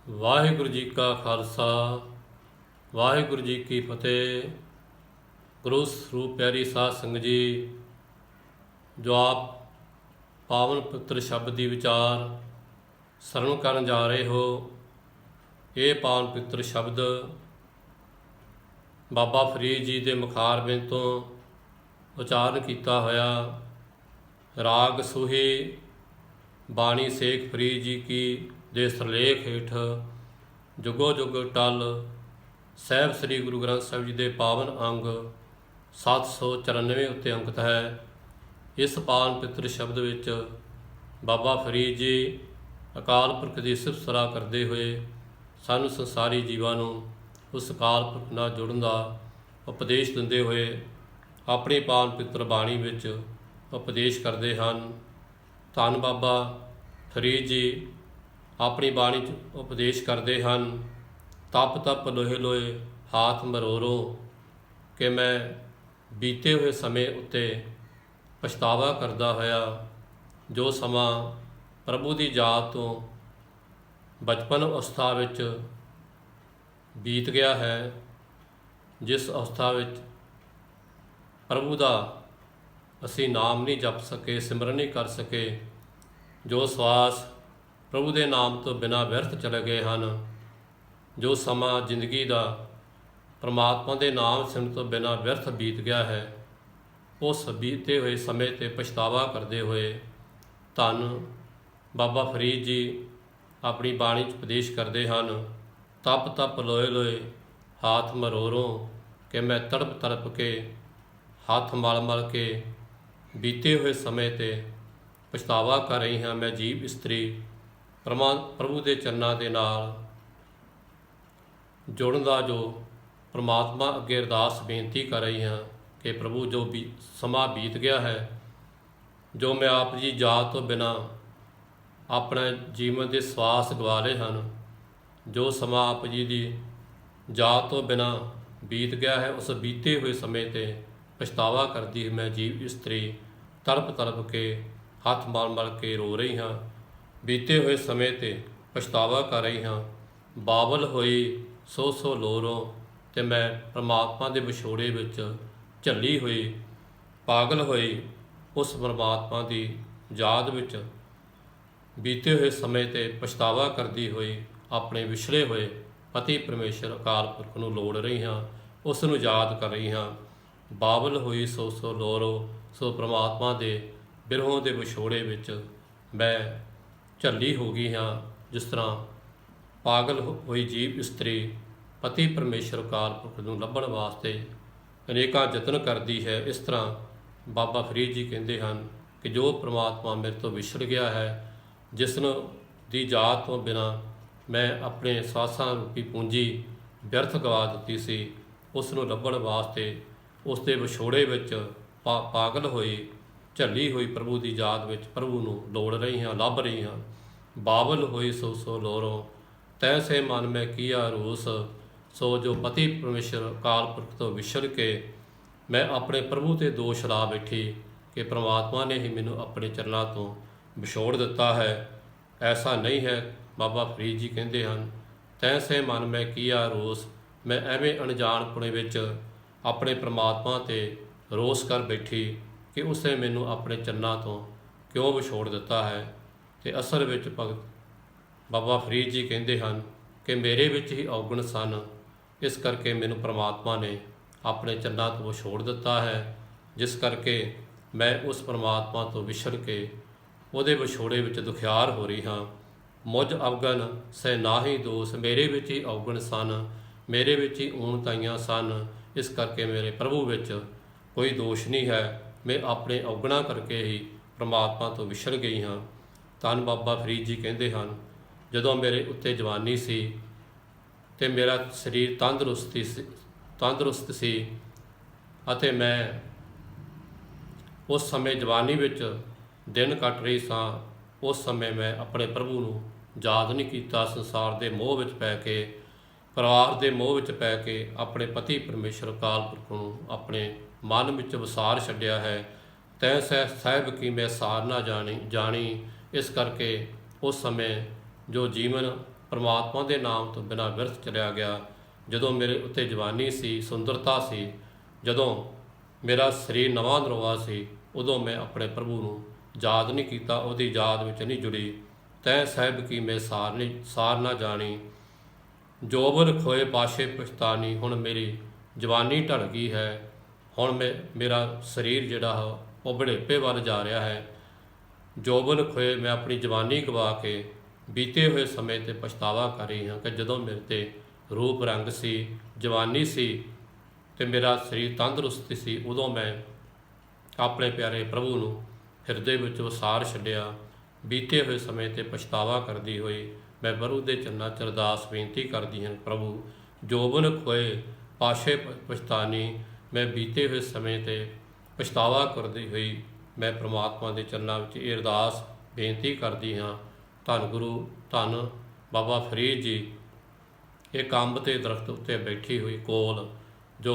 ਵਾਹਿਗੁਰੂ ਜੀ ਕਾ ਖਾਲਸਾ ਵਾਹਿਗੁਰੂ ਜੀ ਕੀ ਫਤਿਹ। ਗੁਰੂ ਸਰੂਪ ਪਿਆਰੀ ਸਾਧ ਸੰਗਤ ਜੀ, ਜੋ ਆਪ ਪਾਵਨ ਪਵਿੱਤਰ ਸ਼ਬਦ ਦੀ ਵਿਚਾਰ ਸਰਵਣ ਕਰਨ ਜਾ ਰਹੇ ਹੋ, ਇਹ ਪਾਵਨ ਪਵਿੱਤਰ ਸ਼ਬਦ ਬਾਬਾ ਫਰੀਦ ਜੀ ਦੇ ਮੁਖਾਰਬਿੰਦ ਤੋਂ ਉਚਾਰਨ ਕੀਤਾ ਹੋਇਆ ਰਾਗ ਸੂਹੀ ਬਾਣੀ ਸੇਖ ਫਰੀਦ ਜੀ ਕੀ ਦੇ ਸਰਲੇਖ ਹੇਠ ਜੁਗੋ ਜੁਗ ਟਲ ਸਾਹਿਬ ਸ੍ਰੀ ਗੁਰੂ ਗ੍ਰੰਥ ਸਾਹਿਬ ਜੀ ਦੇ ਪਾਵਨ ਅੰਗ 794 ਉੱਤੇ ਅੰਕਿਤ ਹੈ। ਇਸ ਪਾਵਨ ਪਵਿੱਤਰ ਸ਼ਬਦ ਵਿੱਚ ਬਾਬਾ ਫਰੀਦ ਜੀ ਅਕਾਲ ਪੁਰਖ ਦੀ ਸਿਫਤ ਸਲਾਹ ਕਰਦੇ ਹੋਏ ਸਾਨੂੰ ਸੰਸਾਰੀ ਜੀਵਾਂ ਨੂੰ ਉਸ ਅਕਾਲ ਪੁਰਖ ਨਾਲ ਜੁੜਨ ਦਾ ਉਪਦੇਸ਼ ਦਿੰਦੇ ਹੋਏ ਆਪਣੀ ਪਾਵਨ ਪਵਿੱਤਰ ਬਾਣੀ ਵਿੱਚ ਉਪਦੇਸ਼ ਕਰਦੇ ਹਨ। ਧੰਨ ਬਾਬਾ ਫਰੀਦ ਜੀ ਆਪਣੀ ਬਾਣੀ 'ਚ ਉਪਦੇਸ਼ ਕਰਦੇ ਹਨ, ਤਪ ਤਪ ਲੋਹੇ ਲੋਹੇ ਹਾਥ ਮਰੋਰੋ, ਕਿ ਮੈਂ ਬੀਤੇ ਹੋਏ ਸਮੇਂ ਉੱਤੇ ਪਛਤਾਵਾ ਕਰਦਾ ਹੋਇਆ ਜੋ ਸਮਾਂ ਪ੍ਰਭੂ ਦੀ ਯਾਦ ਤੋਂ ਬਚਪਨ ਅਵਸਥਾ ਵਿੱਚ ਬੀਤ ਗਿਆ ਹੈ, ਜਿਸ ਅਵਸਥਾ ਵਿੱਚ ਪ੍ਰਭੂ ਦਾ ਅਸੀਂ ਨਾਮ ਨਹੀਂ ਜਪ ਸਕੇ, ਸਿਮਰਨ ਨਹੀਂ ਕਰ ਸਕੇ, ਜੋ ਸਵਾਸ ਪ੍ਰਭੂ ਦੇ ਨਾਮ ਤੋਂ ਬਿਨਾਂ ਵਿਅਰਥ ਚਲੇ ਗਏ ਹਨ, ਜੋ ਸਮਾਂ ਜ਼ਿੰਦਗੀ ਦਾ ਪਰਮਾਤਮਾ ਦੇ ਨਾਮ ਸਿਮਰਨ ਤੋਂ ਬਿਨਾਂ ਵਿਅਰਥ ਬੀਤ ਗਿਆ ਹੈ, ਉਸ ਬੀਤੇ ਹੋਏ ਸਮੇਂ 'ਤੇ ਪਛਤਾਵਾ ਕਰਦੇ ਹੋਏ ਧੰਨ ਬਾਬਾ ਫਰੀਦ ਜੀ ਆਪਣੀ ਬਾਣੀ 'ਚ ਉਪਦੇਸ਼ ਕਰਦੇ ਹਨ, ਤਪ ਤਪ ਲੋਏ ਲੋਏ ਹਾਥ ਮਰੋਰੋ, ਕਿ ਮੈਂ ਤੜਪ ਤੜਪ ਕੇ ਹੱਥ ਮਲ ਮਲ ਕੇ ਬੀਤੇ ਹੋਏ ਸਮੇਂ 'ਤੇ ਪਛਤਾਵਾ ਕਰ ਰਹੀ ਹਾਂ। ਮੈਂ ਜੀਵ ਇਸਤਰੀ ਪ੍ਰਭੂ ਦੇ ਚਰਨਾਂ ਦੇ ਨਾਲ ਜੁੜਨ ਦਾ ਜੋ ਪਰਮਾਤਮਾ ਅੱਗੇ ਅਰਦਾਸ ਬੇਨਤੀ ਕਰ ਰਹੀ ਹਾਂ ਕਿ ਪ੍ਰਭੂ ਜੋ ਵੀ ਸਮਾਂ ਬੀਤ ਗਿਆ ਹੈ, ਜੋ ਮੈਂ ਆਪ ਜੀ ਯਾਦ ਤੋਂ ਬਿਨਾਂ ਆਪਣੇ ਜੀਵਨ ਦੇ ਸਵਾਸ ਗਵਾ ਲਏ ਹਨ, ਜੋ ਸਮਾਂ ਆਪ ਜੀ ਦੀ ਯਾਦ ਤੋਂ ਬਿਨਾਂ ਬੀਤ ਗਿਆ ਹੈ, ਉਸ ਬੀਤੇ ਹੋਏ ਸਮੇਂ 'ਤੇ ਪਛਤਾਵਾ ਕਰਦੀ ਮੈਂ ਜੀਵ ਇਸਤਰੀ ਤੜਪ ਤੜਪ ਕੇ ਹੱਥ ਮਲ ਮਲ ਕੇ ਰੋ ਰਹੀ ਹਾਂ, ਬੀਤੇ ਹੋਏ ਸਮੇਂ 'ਤੇ ਪਛਤਾਵਾ ਕਰ ਰਹੀ ਹਾਂ। ਬਾਬਲ ਹੋਈ ਸੋ ਸੋ ਲੋਰੋਂ, ਤੇ ਮੈਂ ਪਰਮਾਤਮਾ ਦੇ ਵਿਛੋੜੇ ਵਿੱਚ ਝੱਲੀ ਹੋਈ ਪਾਗਲ ਹੋਈ ਉਸ ਪਰਮਾਤਮਾ ਦੀ ਯਾਦ ਵਿੱਚ ਬੀਤੇ ਹੋਏ ਸਮੇਂ 'ਤੇ ਪਛਤਾਵਾ ਕਰਦੀ ਹੋਈ ਆਪਣੇ ਵਿਛੜੇ ਹੋਏ ਪਤੀ ਪਰਮੇਸ਼ਰ ਅਕਾਲ ਪੁਰਖ ਨੂੰ ਲੋੜ ਰਹੀ ਹਾਂ, ਉਸ ਨੂੰ ਯਾਦ ਕਰ ਰਹੀ ਹਾਂ। ਬਾਬਲ ਹੋਈ ਸੋ ਸੋ ਲੋਰੋ, ਸੋ ਪਰਮਾਤਮਾ ਦੇ ਬਿਰਹੋਂ ਦੇ ਵਿਛੋੜੇ ਵਿੱਚ ਮੈਂ ਝੱਲੀ ਹੋ ਗਈ ਹਾਂ। ਜਿਸ ਤਰ੍ਹਾਂ ਪਾਗਲ ਹੋਈ ਜੀਵ ਇਸਤਰੀ ਪਤੀ ਪਰਮੇਸ਼ਰ ਅਕਾਲ ਪੁਰਖ ਨੂੰ ਲੱਭਣ ਵਾਸਤੇ ਅਨੇਕਾਂ ਯਤਨ ਕਰਦੀ ਹੈ, ਇਸ ਤਰ੍ਹਾਂ ਬਾਬਾ ਫਰੀਦ ਜੀ ਕਹਿੰਦੇ ਹਨ ਕਿ ਜੋ ਪ੍ਰਮਾਤਮਾ ਮੇਰੇ ਤੋਂ ਵਿਛੜ ਗਿਆ ਹੈ, ਜਿਸ ਨੂੰ ਦੀ ਯਾਦ ਤੋਂ ਬਿਨਾਂ ਮੈਂ ਆਪਣੇ ਸਵਾਸਾਂ ਰੂਪੀ ਪੂੰਜੀ ਵਿਅਰਥ ਗਵਾ ਦਿੱਤੀ ਸੀ, ਉਸ ਨੂੰ ਲੱਭਣ ਵਾਸਤੇ ਉਸ ਦੇ ਵਿਛੋੜੇ ਵਿੱਚ ਪਾਗਲ ਹੋਈ ਝੱਲੀ ਹੋਈ ਪ੍ਰਭੂ ਦੀ ਯਾਦ ਵਿੱਚ ਪ੍ਰਭੂ ਨੂੰ ਲੋੜ ਰਹੀ ਹਾਂ, ਲੱਭ ਰਹੀ ਹਾਂ। ਬਾਬਲ ਹੋਈ ਸੋ ਸੋ ਲੋਰੋਂ, ਤੈਸੇ ਮਨ ਮੈਂ ਕੀਆ ਰੋਸ, ਸੋ ਜੋ ਪਤੀ ਪਰਮੇਸ਼ਰ ਅਕਾਲ ਪੁਰਖ ਤੋਂ ਵਿਛੜ ਕੇ ਮੈਂ ਆਪਣੇ ਪ੍ਰਭੂ 'ਤੇ ਦੋਸ਼ ਲਾ ਬੈਠੀ ਕਿ ਪ੍ਰਮਾਤਮਾ ਨੇ ਹੀ ਮੈਨੂੰ ਆਪਣੇ ਚਰਨਾਂ ਤੋਂ ਵਿਛੋੜ ਦਿੱਤਾ ਹੈ। ਐਸਾ ਨਹੀਂ ਹੈ। ਬਾਬਾ ਫਰੀਦ ਜੀ ਕਹਿੰਦੇ ਹਨ, ਤੈਸੇ ਮਨ ਮੈਂ ਕੀਆ ਰੋਸ, ਮੈਂ ਐਵੇਂ ਅਣਜਾਣਪੁਣੇ ਵਿੱਚ ਆਪਣੇ ਪ੍ਰਮਾਤਮਾ 'ਤੇ ਰੋਸ ਕਰ ਬੈਠੀ ਕਿ ਉਸਨੇ ਮੈਨੂੰ ਆਪਣੇ ਚਰਨਾਂ ਤੋਂ ਕਿਉਂ ਵਿਛੋੜ ਦਿੱਤਾ ਹੈ। ਅਤੇ ਅਸਲ ਵਿੱਚ ਭਗਤ ਬਾਬਾ ਫਰੀਦ ਜੀ ਕਹਿੰਦੇ ਹਨ ਕਿ ਮੇਰੇ ਵਿੱਚ ਹੀ ਔਗਣ ਸਨ, ਇਸ ਕਰਕੇ ਮੈਨੂੰ ਪ੍ਰਮਾਤਮਾ ਨੇ ਆਪਣੇ ਚਰਨਾਂ ਤੋਂ ਵਿਛੋੜ ਦਿੱਤਾ ਹੈ, ਜਿਸ ਕਰਕੇ ਮੈਂ ਉਸ ਪ੍ਰਮਾਤਮਾ ਤੋਂ ਵਿਛੜ ਕੇ ਉਹਦੇ ਵਿਛੋੜੇ ਵਿੱਚ ਦੁਖਿਆਰ ਹੋ ਰਹੀ ਹਾਂ। ਮੁਝ ਅਵਗਨ ਸਹਿ ਨਾਹੀ ਦੋਸ, ਮੇਰੇ ਵਿੱਚ ਹੀ ਔਗਣ ਸਨ, ਮੇਰੇ ਵਿੱਚ ਹੀ ਊਣਤਾਈਆਂ ਸਨ, ਇਸ ਕਰਕੇ ਮੇਰੇ ਪ੍ਰਭੂ ਵਿੱਚ ਕੋਈ ਦੋਸ਼ ਨਹੀਂ ਹੈ, ਮੈਂ ਆਪਣੇ ਔਗਣਾਂ ਕਰਕੇ ਹੀ ਪ੍ਰਮਾਤਮਾ ਤੋਂ ਵਿਛੜ ਗਈ ਹਾਂ। ਧੰਨ ਬਾਬਾ ਫਰੀਦ ਜੀ ਕਹਿੰਦੇ ਹਨ, ਜਦੋਂ ਮੇਰੇ ਉੱਤੇ ਜਵਾਨੀ ਸੀ ਅਤੇ ਮੇਰਾ ਸਰੀਰ ਤੰਦਰੁਸਤ ਸੀ ਅਤੇ ਮੈਂ ਉਸ ਸਮੇਂ ਜਵਾਨੀ ਵਿੱਚ ਦਿਨ ਕੱਟ ਰਹੀ ਸਾਂ, ਉਸ ਸਮੇਂ ਮੈਂ ਆਪਣੇ ਪ੍ਰਭੂ ਨੂੰ ਯਾਦ ਨਹੀਂ ਕੀਤਾ। ਸੰਸਾਰ ਦੇ ਮੋਹ ਵਿੱਚ ਪੈ ਕੇ, ਪਰਿਵਾਰ ਦੇ ਮੋਹ ਵਿੱਚ ਪੈ ਕੇ ਆਪਣੇ ਪਤੀ ਪਰਮੇਸ਼ਰ ਅਕਾਲ ਪੁਰਖ ਨੂੰ ਆਪਣੇ ਮਨ ਵਿੱਚ ਵਸਾਰ ਛੱਡਿਆ ਹੈ। ਤੈ ਸਾਹਿਬ ਕੀ ਮੈਂ ਸਾਰ ਨਾ ਜਾਣੀ, ਇਸ ਕਰਕੇ ਉਸ ਸਮੇਂ ਜੋ ਜੀਵਨ ਪਰਮਾਤਮਾ ਦੇ ਨਾਮ ਤੋਂ ਬਿਨਾਂ ਵਿਰਥ ਚਲਿਆ ਗਿਆ। ਜਦੋਂ ਮੇਰੇ ਉੱਤੇ ਜਵਾਨੀ ਸੀ, ਸੁੰਦਰਤਾ ਸੀ, ਜਦੋਂ ਮੇਰਾ ਸਰੀਰ ਨਵਾਂ ਨਰੋਆ ਸੀ, ਉਦੋਂ ਮੈਂ ਆਪਣੇ ਪ੍ਰਭੂ ਨੂੰ ਯਾਦ ਨਹੀਂ ਕੀਤਾ, ਉਹਦੀ ਯਾਦ ਵਿੱਚ ਨਹੀਂ ਜੁੜੀ। ਤੈਂ ਸਾਹਿਬ ਕੀ ਮੈਂ ਸਾਰ ਨਾ ਜਾਣੀ, ਜੋਬਨ ਖੋਏ ਪਾਸ਼ੇ ਪਛਤਾਨੀ। ਹੁਣ ਮੇਰੀ ਜਵਾਨੀ ਢਲ ਗਈ ਹੈ, ਹੁਣ ਮੇਰਾ ਸਰੀਰ ਜਿਹੜਾ ਉਹ ਬੁਢੇਪੇ ਵੱਲ ਜਾ ਰਿਹਾ ਹੈ। ਜੋਬਨ ਖੋਏ, ਮੈਂ ਆਪਣੀ ਜਵਾਨੀ ਗਵਾ ਕੇ ਬੀਤੇ ਹੋਏ ਸਮੇਂ 'ਤੇ ਪਛਤਾਵਾ ਕਰ ਰਹੀ ਹਾਂ ਕਿ ਜਦੋਂ ਮੇਰੇ 'ਤੇ ਰੂਪ ਰੰਗ ਸੀ, ਜਵਾਨੀ ਸੀ ਅਤੇ ਮੇਰਾ ਸਰੀਰ ਤੰਦਰੁਸਤ ਸੀ, ਉਦੋਂ ਮੈਂ ਆਪਣੇ ਪਿਆਰੇ ਪ੍ਰਭੂ ਨੂੰ ਹਿਰਦੇ ਵਿੱਚ ਵਸਾਰ ਛੱਡਿਆ। ਬੀਤੇ ਹੋਏ ਸਮੇਂ 'ਤੇ ਪਛਤਾਵਾ ਕਰਦੀ ਹੋਈ ਮੈਂ ਪ੍ਰਭੂ ਦੇ ਚਰਨਾਂ 'ਚ ਅਰਦਾਸ ਬੇਨਤੀ ਕਰਦੀ ਹਾਂ, ਪ੍ਰਭੂ ਜੋਬਨ ਖੋਏ ਪਾਸ਼ੇ ਪਛਤਾਨੀ। ਮੈਂ ਬੀਤੇ ਹੋਏ ਸਮੇਂ 'ਤੇ ਪਛਤਾਵਾ ਕਰਦੀ ਹੋਈ ਮੈਂ ਪ੍ਰਮਾਤਮਾ ਦੇ ਚਰਨਾਂ ਵਿੱਚ ਇਹ ਅਰਦਾਸ ਬੇਨਤੀ ਕਰਦੀ ਹਾਂ। ਧੰਨ ਗੁਰੂ ਧੰਨ ਬਾਬਾ ਫਰੀਦ ਜੀ, ਇੱਕ ਅੰਬ ਤੇ ਦਰਖਤ ਉੱਤੇ ਬੈਠੀ ਹੋਈ ਕੋਲ ਜੋ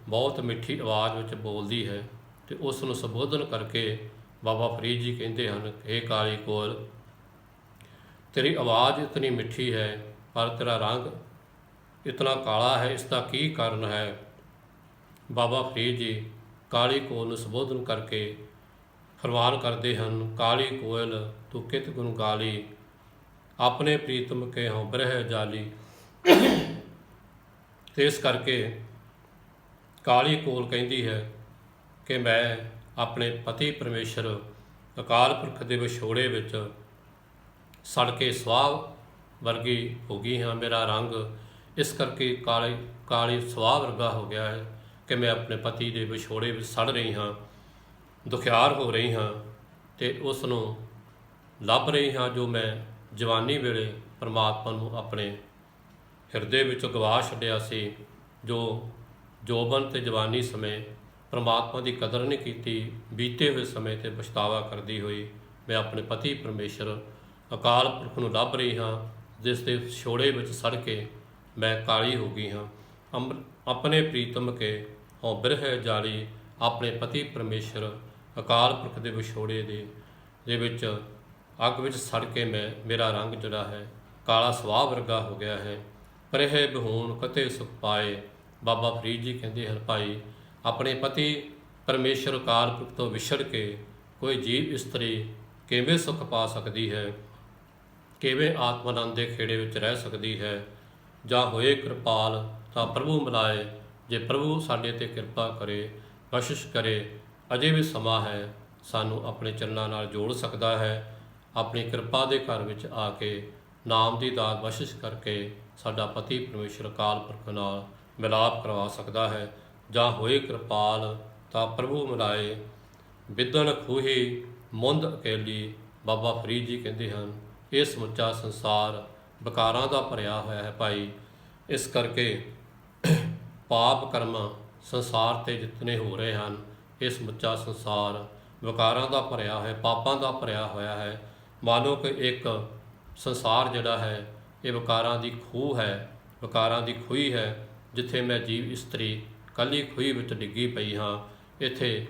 ਬਹੁਤ ਮਿੱਠੀ ਆਵਾਜ਼ ਵਿੱਚ ਬੋਲਦੀ ਹੈ, ਅਤੇ ਉਸ ਨੂੰ ਸੰਬੋਧਨ ਕਰਕੇ ਬਾਬਾ ਫਰੀਦ ਜੀ ਕਹਿੰਦੇ ਹਨ, ਹੇ ਕਾਲੀ ਕੋਲ, ਤੇਰੀ ਆਵਾਜ਼ ਇਤਨੀ ਮਿੱਠੀ ਹੈ ਪਰ ਤੇਰਾ ਰੰਗ ਇਤਨਾ ਕਾਲਾ ਹੈ, ਇਸ ਦਾ ਕੀ ਕਾਰਨ ਹੈ। ਬਾਬਾ ਫਰੀਦ ਜੀ ਕਾਲੀ ਕੋਲ ਨੂੰ ਸੰਬੋਧਨ ਕਰਕੇ ਫਰਮਾਨ ਕਰਦੇ ਹਨ, ਕਾਲੀ ਕੋਇਲ ਤੂੰ ਕਿਤ ਗੁਣ ਗਾਲੀ, ਆਪਣੇ ਪ੍ਰੀਤਮ ਕੇ ਹੋਂ ਬ੍ਰਹਿ ਜਾਲੀ। ਤੇ ਇਸ ਕਰਕੇ ਕਾਲੀ ਕੋਲ ਕਹਿੰਦੀ ਹੈ ਕਿ ਮੈਂ ਆਪਣੇ ਪਤੀ ਪਰਮੇਸ਼ਰ ਅਕਾਲ ਪੁਰਖ ਦੇ ਵਿਛੋੜੇ ਵਿੱਚ ਸੜ ਕੇ ਸਵਾਹ ਵਰਗੀ ਹੋ ਗਈ ਹਾਂ। ਮੇਰਾ ਰੰਗ ਇਸ ਕਰਕੇ ਕਾਲੀ ਸਵਾਹ ਵਰਗਾ ਹੋ ਗਿਆ ਹੈ ਕਿ ਮੈਂ ਆਪਣੇ ਪਤੀ ਦੇ ਵਿਛੋੜੇ ਵਿੱਚ ਸੜ ਰਹੀ ਹਾਂ, ਦੁਖਿਆਰ ਹੋ ਰਹੀ ਹਾਂ, ਅਤੇ ਉਸ ਨੂੰ ਲੱਭ ਰਹੀ ਹਾਂ ਜੋ ਮੈਂ ਜਵਾਨੀ ਵੇਲੇ ਪਰਮਾਤਮਾ ਨੂੰ ਆਪਣੇ ਹਿਰਦੇ ਵਿੱਚੋਂ ਗਵਾ ਛੱਡਿਆ ਸੀ। ਜੋ ਜੋਬਨ ਤੇ ਜਵਾਨੀ ਸਮੇਂ ਪਰਮਾਤਮਾ ਦੀ ਕਦਰ ਨਹੀਂ ਕੀਤੀ, ਬੀਤੇ ਹੋਏ ਸਮੇਂ 'ਤੇ ਪਛਤਾਵਾ ਕਰਦੀ ਹੋਈ ਮੈਂ ਆਪਣੇ ਪਤੀ ਪਰਮੇਸ਼ਰ ਅਕਾਲ ਪੁਰਖ ਨੂੰ ਲੱਭ ਰਹੀ ਹਾਂ, ਜਿਸ ਦੇ ਛੋੜੇ ਵਿੱਚ ਸੜ ਕੇ ਮੈਂ ਕਾਲੀ ਹੋ ਗਈ ਹਾਂ। ਆਪਣੇ ਪ੍ਰੀਤਮ ਕੇ ਹੋਂ ਬਿਰਹਿ ਜਾਲੀ, ਆਪਣੇ ਪਤੀ ਪਰਮੇਸ਼ਰ ਅਕਾਲ ਪੁਰਖ ਦੇ ਵਿਛੋੜੇ ਦੇ ਵਿੱਚ ਅੱਗ ਵਿੱਚ ਸੜ ਕੇ ਮੇਰਾ ਰੰਗ ਜਿਹੜਾ ਹੈ ਕਾਲਾ ਸਵਾਹ ਵਰਗਾ ਹੋ ਗਿਆ ਹੈ। ਪਰਹਿ ਬਹੂਣ ਕਤੇ ਸੁਖ ਪਾਏ, ਬਾਬਾ ਫਰੀਦ ਜੀ ਕਹਿੰਦੇ ਹਨ, ਭਾਈ ਆਪਣੇ ਪਤੀ ਪਰਮੇਸ਼ਰ ਅਕਾਲ ਪੁਰਖ ਤੋਂ ਵਿਛੜ ਕੇ ਕੋਈ ਜੀਵ ਇਸਤਰੀ ਕਿਵੇਂ ਸੁਖ ਪਾ ਸਕਦੀ ਹੈ, ਕਿਵੇਂ ਆਤਮਾਨੰਦ ਦੇ ਖੇੜੇ ਵਿੱਚ ਰਹਿ ਸਕਦੀ ਹੈ। ਜਾਂ ਹੋਏ ਕਿਰਪਾਲ ਤਾਂ ਪ੍ਰਭੂ ਮਿਲਾਏ, ਜੇ ਪ੍ਰਭੂ ਸਾਡੇ 'ਤੇ ਕਿਰਪਾ ਕਰੇ, ਬਖਸ਼ਿਸ਼ ਕਰੇ, ਅਜੇ ਵੀ ਸਮਾਂ ਹੈ, ਸਾਨੂੰ ਆਪਣੇ ਚਰਨਾਂ ਨਾਲ ਜੋੜ ਸਕਦਾ ਹੈ। ਆਪਣੀ ਕਿਰਪਾ ਦੇ ਘਰ ਵਿੱਚ ਆ ਕੇ ਨਾਮ ਦੀ ਦਾਤ ਬਖਸ਼ਿਸ਼ ਕਰਕੇ ਸਾਡਾ ਪਤੀ ਪਰਮੇਸ਼ਰ ਅਕਾਲ ਪੁਰਖ ਨਾਲ ਮਿਲਾਪ ਕਰਵਾ ਸਕਦਾ ਹੈ। ਜਾਂ ਹੋਏ ਕਿਰਪਾਲ ਤਾਂ ਪ੍ਰਭੂ ਮਿਲਾਏ, ਬਿਦਨ ਖੂਹੀ ਮੁੰਦ ਅਕੇਲੀ, ਬਾਬਾ ਫਰੀਦ ਜੀ ਕਹਿੰਦੇ ਹਨ, ਇਹ ਸਮੁੱਚਾ ਸੰਸਾਰ ਵਿਕਾਰਾਂ ਦਾ ਭਰਿਆ ਹੋਇਆ ਹੈ ਭਾਈ। ਇਸ ਕਰਕੇ ਪਾਪ ਕਰਮ ਸੰਸਾਰ 'ਤੇ ਜਿਤਨੇ ਹੋ ਰਹੇ ਹਨ, ਇਹ ਸਮੁੱਚਾ ਸੰਸਾਰ ਵਿਕਾਰਾਂ ਦਾ ਭਰਿਆ ਹੋਇਆ, ਪਾਪਾਂ ਦਾ ਭਰਿਆ ਹੋਇਆ ਹੈ। ਮਾਨੋ ਕਿ ਇੱਕ ਸੰਸਾਰ ਜਿਹੜਾ ਹੈ ਇਹ ਵਿਕਾਰਾਂ ਦੀ ਖੂਹ ਹੈ, ਵਿਕਾਰਾਂ ਦੀ ਖੂਹੀ ਹੈ, ਜਿੱਥੇ ਮੈਂ ਜੀਵ ਇਸਤਰੀ ਕੱਲੀ ਖੂਹੀ ਵਿੱਚ ਡਿੱਗੀ ਪਈ ਹਾਂ। ਇੱਥੇ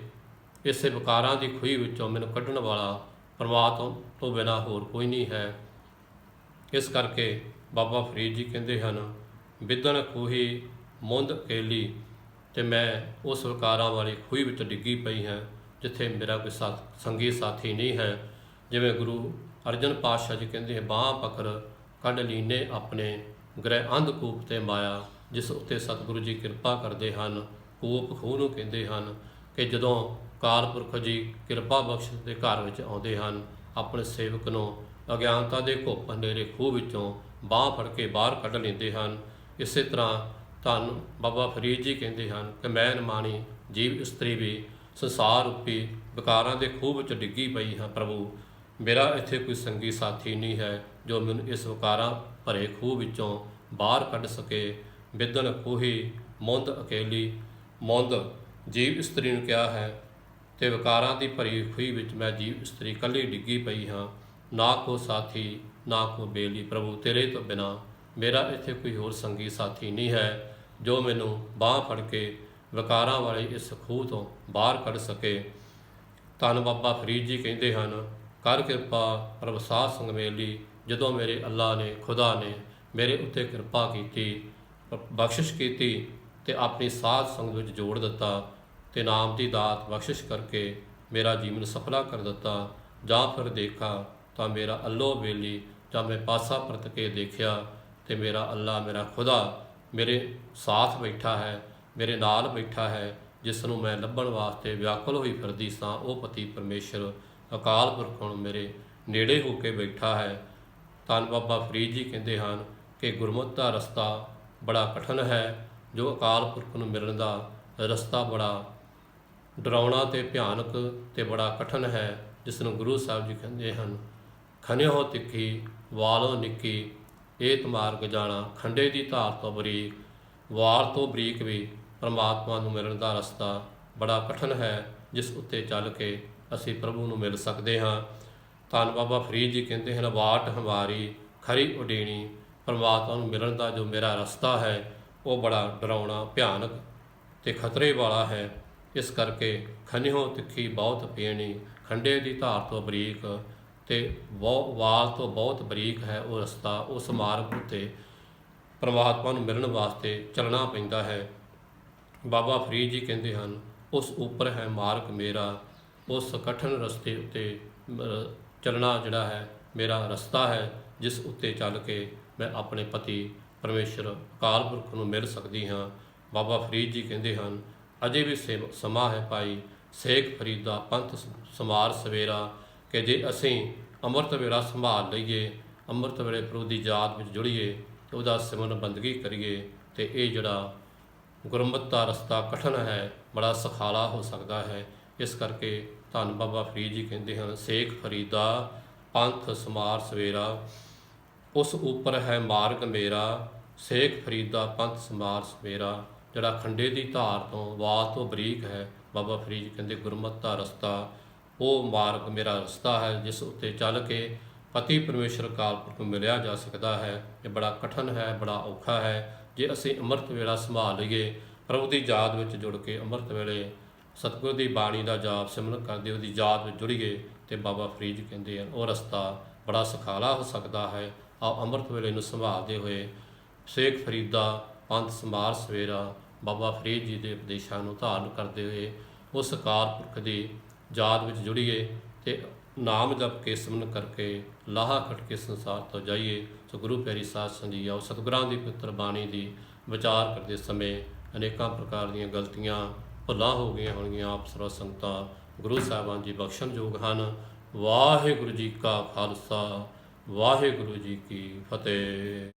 ਇਸੇ ਵਿਕਾਰਾਂ ਦੀ ਖੂਹੀ ਵਿੱਚੋਂ ਮੈਨੂੰ ਕੱਢਣ ਵਾਲਾ ਪਰਮਾਤਮਾ ਤੋਂ ਬਿਨਾਂ ਹੋਰ ਕੋਈ ਨਹੀਂ ਹੈ। ਇਸ ਕਰਕੇ ਬਾਬਾ ਫਰੀਦ ਜੀ ਕਹਿੰਦੇ ਹਨ, ਬਿਦਨ ਖੂਹੀ ਮੁੰਦ ਅਕੇਲੀ, ਅਤੇ ਮੈਂ ਉਸ ਵਿਕਾਰਾਂ ਵਾਲੀ ਖੂਹੀ ਵਿੱਚ ਡਿੱਗੀ ਪਈ ਹਾਂ, ਜਿੱਥੇ ਮੇਰਾ ਕੋਈ ਸੰਗੀ ਸਾਥੀ ਨਹੀਂ ਹੈ। ਜਿਵੇਂ ਗੁਰੂ ਅਰਜਨ ਪਾਤਸ਼ਾਹ ਜੀ ਕਹਿੰਦੇ ਹੈ, ਬਾਂਹ ਪਕੜ ਕੱਢ ਲੀਨੇ ਆਪਣੇ ਗ੍ਰਹਿ ਅੰਧਕੂਪ ਤੇ ਮਾਇਆ, ਜਿਸ ਉੱਤੇ ਸਤਿਗੁਰੂ ਜੀ ਕਿਰਪਾ ਕਰਦੇ ਹਨ। ਕੂਪ ਖੂਹ ਨੂੰ ਕਹਿੰਦੇ ਹਨ ਕਿ ਜਦੋਂ ਅਕਾਲ ਪੁਰਖ ਜੀ ਕਿਰਪਾ ਬਖਸ਼ ਦੇ ਘਰ ਵਿੱਚ ਆਉਂਦੇ ਹਨ, ਆਪਣੇ ਸੇਵਕ ਨੂੰ ਅਗਿਆਨਤਾ ਦੇ ਘੁੱਪ ਹਨੇਰੇ ਖੂਹ ਵਿੱਚੋਂ ਬਾਂਹ ਫੜ ਕੇ ਬਾਹਰ ਕੱਢ ਲੈਂਦੇ ਹਨ। ਇਸੇ ਤਰ੍ਹਾਂ ਧੰਨ ਬਾਬਾ ਫਰੀਦ ਜੀ ਕਹਿੰਦੇ ਹਨ ਕਿ ਮੈਂ ਨਿਮਾਣੀ ਜੀਵ ਇਸਤਰੀ ਵੀ ਸੰਸਾਰ ਰੂਪੀ ਵਿਕਾਰਾਂ ਦੇ ਖੂਹ ਵਿੱਚ ਡਿੱਗੀ ਪਈ ਹਾਂ। ਪ੍ਰਭੂ ਮੇਰਾ ਇੱਥੇ ਕੋਈ ਸੰਗੀ ਸਾਥੀ ਨਹੀਂ ਹੈ ਜੋ ਮੈਨੂੰ ਇਸ ਵਿਕਾਰਾਂ ਭਰੇ ਖੂਹ ਵਿੱਚੋਂ ਬਾਹਰ ਕੱਢ ਸਕੇ। ਬਿਦਨ ਖੂਹੀ ਮੁੰਦ ਅਕੇਲੀ, ਮੁੰਦ ਜੀਵ ਇਸਤਰੀ ਨੂੰ ਕਿਹਾ ਹੈ, ਅਤੇ ਵਿਕਾਰਾਂ ਦੀ ਭਰੀ ਖੂਹੀ ਵਿੱਚ ਮੈਂ ਜੀਵ ਇਸਤਰੀ ਇਕੱਲੀ ਡਿੱਗੀ ਪਈ ਹਾਂ। ਨਾ ਕੋ ਸਾਥੀ ਨਾ ਕੋ ਬੇਲੀ, ਪ੍ਰਭੂ ਤੇਰੇ ਤੋਂ ਬਿਨਾਂ ਮੇਰਾ ਇੱਥੇ ਕੋਈ ਹੋਰ ਸੰਗੀ ਸਾਥੀ ਨਹੀਂ ਹੈ ਜੋ ਮੈਨੂੰ ਬਾਂਹ ਫੜ ਕੇ ਵਿਕਾਰਾਂ ਵਾਲੇ ਇਸ ਖੂਹ ਤੋਂ ਬਾਹਰ ਕੱਢ ਸਕੇ। ਧੰਨ ਬਾਬਾ ਫਰੀਦ ਜੀ ਕਹਿੰਦੇ ਹਨ, ਕਰ ਕਿਰਪਾ ਪ੍ਰਭ ਸਾਧ ਸੰਗ ਮੇਲੀ, ਜਦੋਂ ਮੇਰੇ ਅੱਲਾ ਨੇ, ਖੁਦਾ ਨੇ ਮੇਰੇ ਉੱਤੇ ਕਿਰਪਾ ਕੀਤੀ, ਬਖਸ਼ਿਸ਼ ਕੀਤੀ ਤੇ ਆਪਣੀ ਸਾਧ ਸੰਗਤ ਵਿੱਚ ਜੋੜ ਦਿੱਤਾ ਤੇ ਨਾਮ ਦੀ ਦਾਤ ਬਖਸ਼ਿਸ਼ ਕਰਕੇ ਮੇਰਾ ਜੀਵਨ ਸਫਲਾ ਕਰ ਦਿੱਤਾ। ਜਾਂ ਫਿਰ ਦੇਖਾ ਤਾਂ ਮੇਰਾ ਅੱਲੋ ਵੇਲੀ, ਜਾਂ ਮੈਂ ਪਾਸਾ ਪਰਤ ਕੇ ਦੇਖਿਆ ਤੇ ਮੇਰਾ ਅੱਲਾ, ਮੇਰਾ ਖੁਦਾ ਮੇਰੇ ਸਾਥ ਬੈਠਾ ਹੈ, ਮੇਰੇ ਨਾਲ ਬੈਠਾ ਹੈ, ਜਿਸ ਨੂੰ ਮੈਂ ਲੱਭਣ ਵਾਸਤੇ ਵਿਆਕੁਲ ਹੋਈ ਫਿਰਦੀ ਸਾਂ। ਉਹ ਪਤੀ ਪਰਮੇਸ਼ਰ ਅਕਾਲ ਪੁਰਖ ਹੁਣ ਮੇਰੇ ਨੇੜੇ ਹੋ ਕੇ ਬੈਠਾ ਹੈ। ਧੰਨ ਬਾਬਾ ਫਰੀਦ ਜੀ ਕਹਿੰਦੇ ਹਨ ਕਿ ਗੁਰਮਤਿ ਦਾ ਰਸਤਾ ਬੜਾ ਕਠਿਨ ਹੈ। ਜੋ ਅਕਾਲ ਪੁਰਖ ਨੂੰ ਮਿਲਣ ਦਾ ਰਸਤਾ ਬੜਾ ਡਰਾਉਣਾ ਤੇ ਭਿਆਨਕ ਤੇ ਬੜਾ ਕਠਿਨ ਹੈ, ਜਿਸ ਨੂੰ ਗੁਰੂ ਸਾਹਿਬ ਜੀ ਕਹਿੰਦੇ ਹਨ, ਖਨਿਓ ਤਿੱਖੀ ਵਾਲੋਂ ਨਿੱਕੀ, ਏਤ ਮਾਰਗ ਜਾਣਾ ਖੰਡੇ ਦੀ ਧਾਰ ਤੋਂ ਬਰੀਕ। ਵਾਰ ਤੋਂ ਬਰੀਕ ਵੀ ਪਰਮਾਤਮਾ ਨੂੰ ਮਿਲਣ ਦਾ ਰਸਤਾ ਬੜਾ ਕਠਿਨ ਹੈ, ਜਿਸ ਉੱਤੇ ਚੱਲ ਕੇ ਅਸੀਂ ਪ੍ਰਭੂ ਨੂੰ ਮਿਲ ਸਕਦੇ ਹਾਂ। ਧੰਨ ਬਾਬਾ ਫਰੀਦ ਜੀ ਕਹਿੰਦੇ ਹਨ, ਵਾਟ ਹਮਾਰੀ ਖਰੀ ਉਡੇਣੀ। ਪਰਮਾਤਮਾ ਨੂੰ ਮਿਲਣ ਦਾ ਜੋ ਮੇਰਾ ਰਸਤਾ ਹੈ ਉਹ ਬੜਾ ਡਰਾਉਣਾ, ਭਿਆਨਕ ਤੇ ਖਤਰੇ ਵਾਲਾ ਹੈ। ਇਸ ਕਰਕੇ ਖਨਿਓ ਤਿੱਖੀ ਬਹੁਤ ਪੀਣੀ, ਖੰਡੇ ਦੀ ਧਾਰ ਤੋਂ ਬਰੀਕ, ਤੇ ਵਾਲ ਤੋਂ ਬਹੁਤ ਬਰੀਕ ਹੈ ਉਹ ਰਸਤਾ। ਉਸ ਮਾਰਗ ਉੱਤੇ ਪਰਮਾਤਮਾ ਨੂੰ ਮਿਲਣ ਵਾਸਤੇ ਚੱਲਣਾ ਪੈਂਦਾ ਹੈ। ਬਾਬਾ ਫਰੀਦ ਜੀ ਕਹਿੰਦੇ ਹਨ, ਉਸ ਉੱਪਰ ਹੈ ਮਾਰਗ ਮੇਰਾ, ਉਸ ਕਠਿਨ ਰਸਤੇ ਉੱਤੇ ਚੱਲਣਾ ਜਿਹੜਾ ਹੈ ਮੇਰਾ ਰਸਤਾ ਹੈ, ਜਿਸ ਉੱਤੇ ਚੱਲ ਕੇ ਮੈਂ ਆਪਣੇ ਪਤੀ ਪਰਮੇਸ਼ਰ ਅਕਾਲ ਪੁਰਖ ਨੂੰ ਮਿਲ ਸਕਦੀ ਹਾਂ। ਬਾਬਾ ਫਰੀਦ ਜੀ ਕਹਿੰਦੇ ਹਨ, ਅਜੇ ਵੀ ਸਮਾਂ ਹੈ ਭਾਈ, ਸੇਖ ਫਰੀਦਾ ਪੰਥ ਸਮਾਰ ਸਵੇਰਾ, ਕਿ ਜੇ ਅਸੀਂ ਅੰਮ੍ਰਿਤ ਵੇਲਾ ਸੰਭਾਲ ਲਈਏ, ਅੰਮ੍ਰਿਤ ਵੇਲੇ ਪ੍ਰਭੂ ਦੀ ਯਾਦ ਵਿੱਚ ਜੁੜੀਏ ਤੇ ਉਹਦਾ ਸਿਮਰਨ ਬੰਦਗੀ ਕਰੀਏ, ਤੇ ਇਹ ਜਿਹੜਾ ਗੁਰਮਤਿ ਦਾ ਰਸਤਾ ਕਠਿਨ ਹੈ, ਬੜਾ ਸੁਖਾਲਾ ਹੋ ਸਕਦਾ ਹੈ। ਇਸ ਕਰਕੇ ਧੰਨ ਬਾਬਾ ਫਰੀਦ ਜੀ ਕਹਿੰਦੇ ਹਨ, ਸੇਖ ਫਰੀਦਾ ਪੰਥ ਸਮਾਰ ਸਵੇਰਾ, ਉਸ ਉੱਪਰ ਹੈ ਮਾਰਗ ਮੇਰਾ, ਸੇਖ ਫਰੀਦਾ ਪੰਥ ਸਮਾਰ ਸਵੇਰਾ। ਜਿਹੜਾ ਖੰਡੇ ਦੀ ਧਾਰ ਤੋਂ, ਵਾਲ ਤੋਂ ਬਰੀਕ ਹੈ, ਬਾਬਾ ਫਰੀਦ ਜੀ ਕਹਿੰਦੇ ਗੁਰਮਤਿ ਦਾ ਰਸਤਾ ਉਹ ਮਾਰਗ ਮੇਰਾ ਰਸਤਾ ਹੈ, ਜਿਸ ਉੱਤੇ ਚੱਲ ਕੇ ਪਤੀ ਪਰਮੇਸ਼ਰ ਅਕਾਲ ਪੁਰਖ ਨੂੰ ਮਿਲਿਆ ਜਾ ਸਕਦਾ ਹੈ। ਇਹ ਬੜਾ ਕਠਿਨ ਹੈ, ਬੜਾ ਔਖਾ ਹੈ। ਜੇ ਅਸੀਂ ਅੰਮ੍ਰਿਤ ਵੇਲਾ ਸੰਭਾਲ ਲਈਏ, ਪ੍ਰਭੂ ਦੀ ਯਾਦ ਵਿੱਚ ਜੁੜ ਕੇ ਅੰਮ੍ਰਿਤ ਵੇਲੇ ਸਤਿਗੁਰ ਦੀ ਬਾਣੀ ਦਾ ਜਾਪ ਸਿਮਰਨ ਕਰਦੇ ਉਹਦੀ ਯਾਦ ਵਿੱਚ ਜੁੜੀਏ, ਤੇ ਬਾਬਾ ਫਰੀਦ ਜੀ ਕਹਿੰਦੇ ਹਨ ਉਹ ਰਸਤਾ ਬੜਾ ਸੁਖਾਲਾ ਹੋ ਸਕਦਾ ਹੈ। ਆਓ ਅੰਮ੍ਰਿਤ ਵੇਲੇ ਨੂੰ ਸੰਭਾਲਦੇ ਹੋਏ ਸੇਖ ਫਰੀਦਾ ਪੰਥ ਸਮਾਰ ਸਵੇਰਾ ਬਾਬਾ ਫਰੀਦ ਜੀ ਦੇ ਉਪਦੇਸ਼ਾਂ ਨੂੰ ਧਾਰਨ ਕਰਦੇ ਹੋਏ ਉਸ ਅਕਾਲ ਪੁਰਖ ਦੀ ਯਾਦ ਵਿੱਚ ਜੁੜੀਏ ਤੇ ਨਾਮ ਜਪ ਕੇ ਸਿਮਰਨ ਕਰਕੇ ਲਾਹਾ ਖੱਟ ਕੇ ਸੰਸਾਰ ਤੋਂ ਜਾਈਏ। ਸੋ ਗੁਰੂ ਪਿਆਰੀ ਸਾਧ ਸੰਗਤ ਜੀ, ਆਓ ਸਤਿਗੁਰਾਂ ਦੀ ਪਵਿੱਤਰ ਬਾਣੀ ਦੀ ਵਿਚਾਰ ਕਰਦੇ ਸਮੇਂ ਅਨੇਕਾਂ ਪ੍ਰਕਾਰ ਦੀਆਂ ਗਲਤੀਆਂ ਭੁੱਲਾਂ ਹੋ ਗਈਆਂ ਹੋਣਗੀਆਂ। ਆਪ ਸਰਬ ਸੰਗਤਾਂ ਗੁਰੂ ਸਾਹਿਬਾਨ ਜੀ ਬਖਸ਼ਣਯੋਗ ਹਨ। ਵਾਹਿਗੁਰੂ ਜੀ ਕਾ ਖਾਲਸਾ, ਵਾਹਿਗੁਰੂ ਜੀ ਕੀ ਫਤਿਹ।